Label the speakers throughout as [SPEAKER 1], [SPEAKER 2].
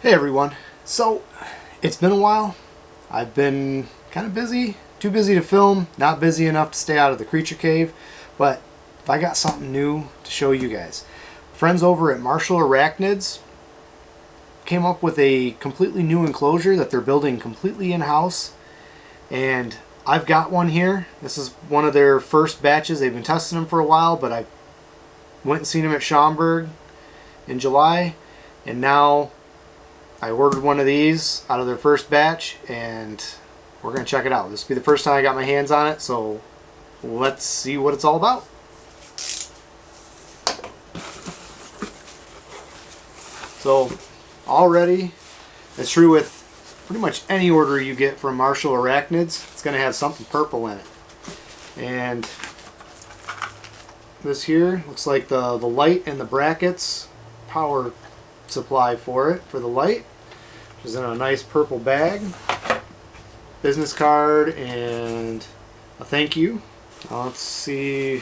[SPEAKER 1] Hey everyone. So, it's been a while. I've been kind of busy. Too busy to film, not busy enough to stay out of the creature cave, but I got something new to show you guys. Friends over at Marshall Arachnids came up with a completely new enclosure that they're building completely in-house, and I've got one here. This is one of their first batches. They've been testing them for a while, but I went and seen them at Schaumburg in July, and now I ordered one of these out of their first batch, and we're going to check it out. This will be the first time I got my hands on it, so let's see what it's all about. So already, it's true with pretty much any order you get from Marshall Arachnids, it's going to have something purple in it. And this here looks like the light and the brackets, power supply for it, for the light, which is in a nice purple bag. Business card and a thank you. Now let's see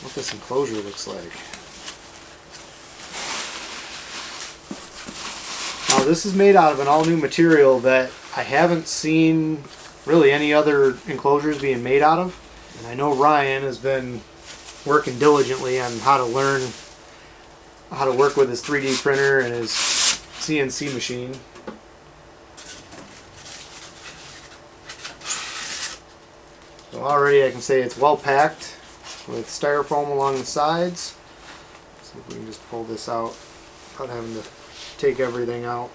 [SPEAKER 1] what this enclosure looks like. Now this is made out of an all new material that I haven't seen really any other enclosures being made out of. And I know Ryan has been working diligently on how to learn how to work with his 3D printer and his CNC machine. So already I can say it's well packed with styrofoam along the sides. Let's see if we can just pull this out without having to take everything out.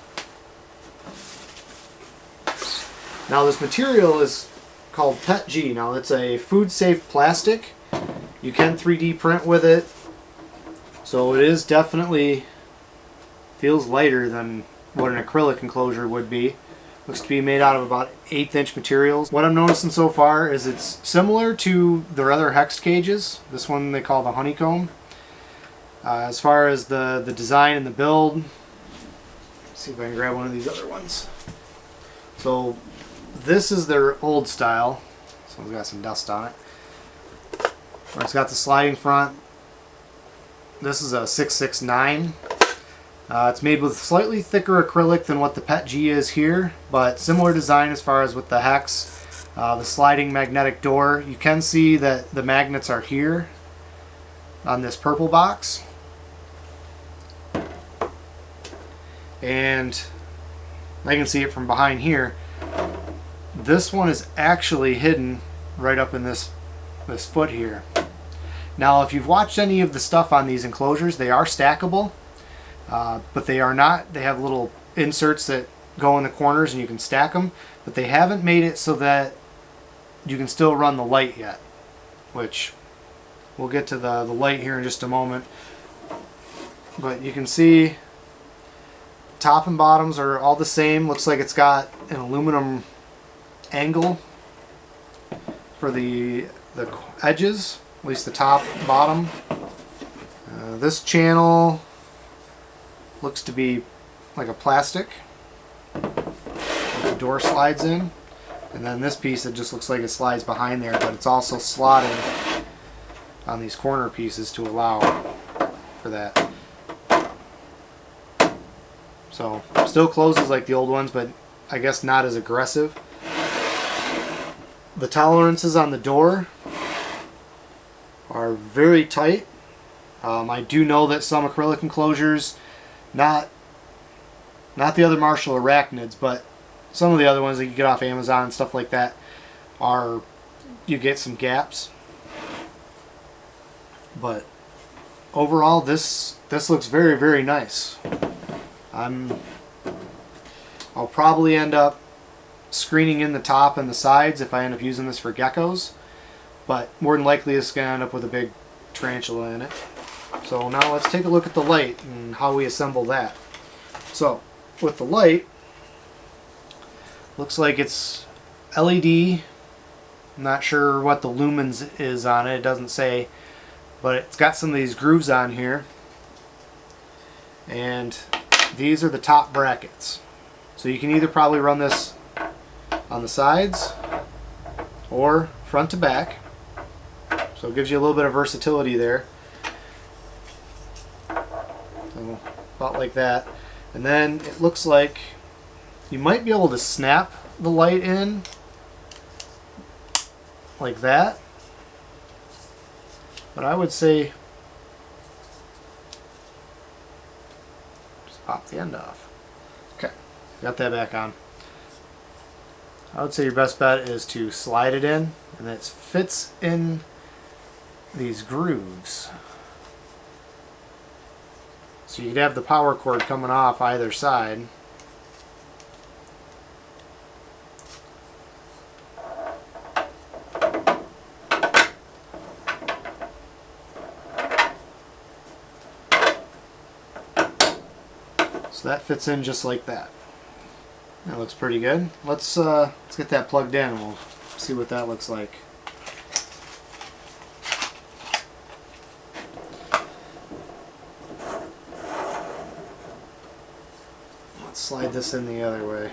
[SPEAKER 1] Now this material is called PETG. Now it's a food safe plastic. You can 3D print with it. So it is definitely feels lighter than what an acrylic enclosure would be. Looks to be made out of about 1/8 inch materials. What I'm noticing so far is it's similar to their other hex cages. This one they call the Honeycomb. As far as the design and the build, let's see if I can grab one of these other ones. So this is their old style. This one's got some dust on it. Where it's got the sliding front. This is a 669. It's made with slightly thicker acrylic than what the PETG is here, but similar design as far as with the hex. The sliding magnetic door. You can see that the magnets are here on this purple box. And I can see it from behind here. This one is actually hidden right up in this foot here. Now, if you've watched any of the stuff on these enclosures, they are stackable, but they are not. They have little inserts that go in the corners and you can stack them, but they haven't made it so that you can still run the light yet, which we'll get to the light here in just a moment. But you can see top and bottoms are all the same. Looks like it's got an aluminum angle for the edges. At least the top and bottom. This channel looks to be like a plastic. The door slides in. And then this piece, it just looks like it slides behind there, but it's also slotted on these corner pieces to allow for that. So, still closes like the old ones, but I guess not as aggressive. The tolerances on the door are very tight. I do know that some acrylic enclosures, not the other Marshall Arachnids, but some of the other ones that you get off Amazon and stuff like that, you get some gaps. But overall, this looks very, very nice. I'll probably end up screening in the top and the sides if I end up using this for geckos. But more than likely it's going to end up with a big tarantula in it. So now let's take a look at the light and how we assemble that. So with the light, looks like it's LED. I'm not sure what the lumens is on it. It doesn't say. But it's got some of these grooves on here. And these are the top brackets. So you can either probably run this on the sides or front to back. So it gives you a little bit of versatility there. So about like that. And then it looks like you might be able to snap the light in like that, but I would say just pop the end off. Okay, got that back on. I would say your best bet is to slide it in, and it fits in these grooves. So you'd have the power cord coming off either side. So that fits in just like that. That looks pretty good. Let's get that plugged in and we'll see what that looks like. Let's slide this in the other way.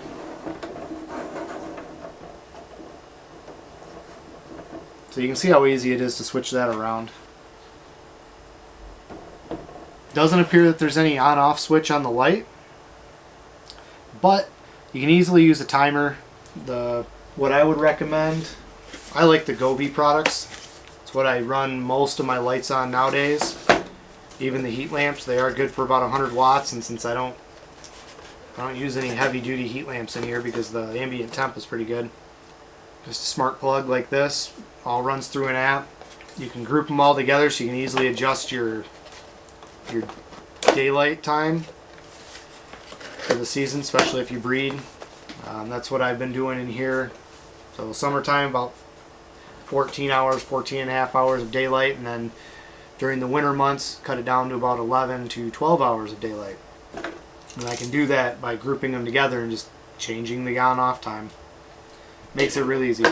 [SPEAKER 1] So you can see how easy it is to switch that around. Doesn't appear that there's any on-off switch on the light, but you can easily use a timer. What I would recommend, I like the Gobi products. It's what I run most of my lights on nowadays. Even the heat lamps, they are good for about 100 watts, and since I don't use any heavy-duty heat lamps in here because the ambient temp is pretty good. Just a smart plug like this, all runs through an app. You can group them all together so you can easily adjust your daylight time for the season, especially if you breed. That's what I've been doing in here. So summertime, about 14 hours, 14 and a half hours of daylight, and then during the winter months, cut it down to about 11 to 12 hours of daylight. And I can do that by grouping them together and just changing the on-off time. Makes it really easy.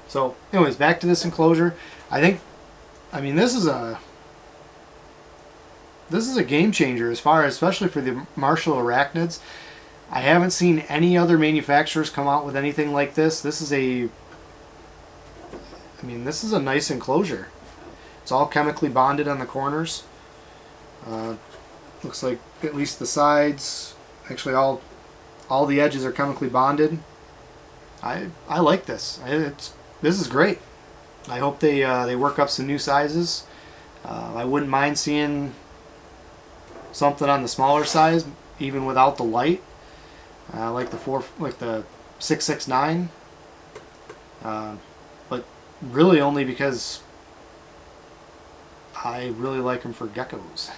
[SPEAKER 1] So anyways, back to this enclosure. I mean, this is a game changer as far as, especially for the Marshall Arachnids. I haven't seen any other manufacturers come out with anything like this. This is a nice enclosure. It's all chemically bonded on the corners. Looks like at least the sides, actually all the edges are chemically bonded. I like this. This is great. I hope they work up some new sizes. I wouldn't mind seeing something on the smaller size, even without the light, like the 669. But really only because I really like them for geckos,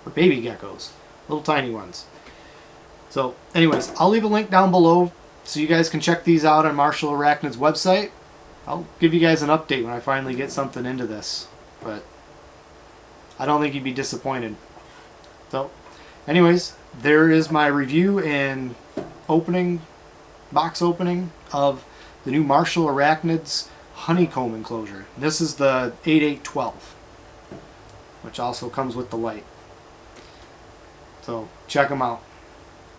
[SPEAKER 1] for baby geckos, little tiny ones. So, anyways, I'll leave a link down below so you guys can check these out on Marshall Arachnids' website. I'll give you guys an update when I finally get something into this, but I don't think you'd be disappointed. So, anyways, there is my review and box opening of the new Marshall Arachnids Honeycomb enclosure. This is the 8812, which also comes with the light. So, check them out.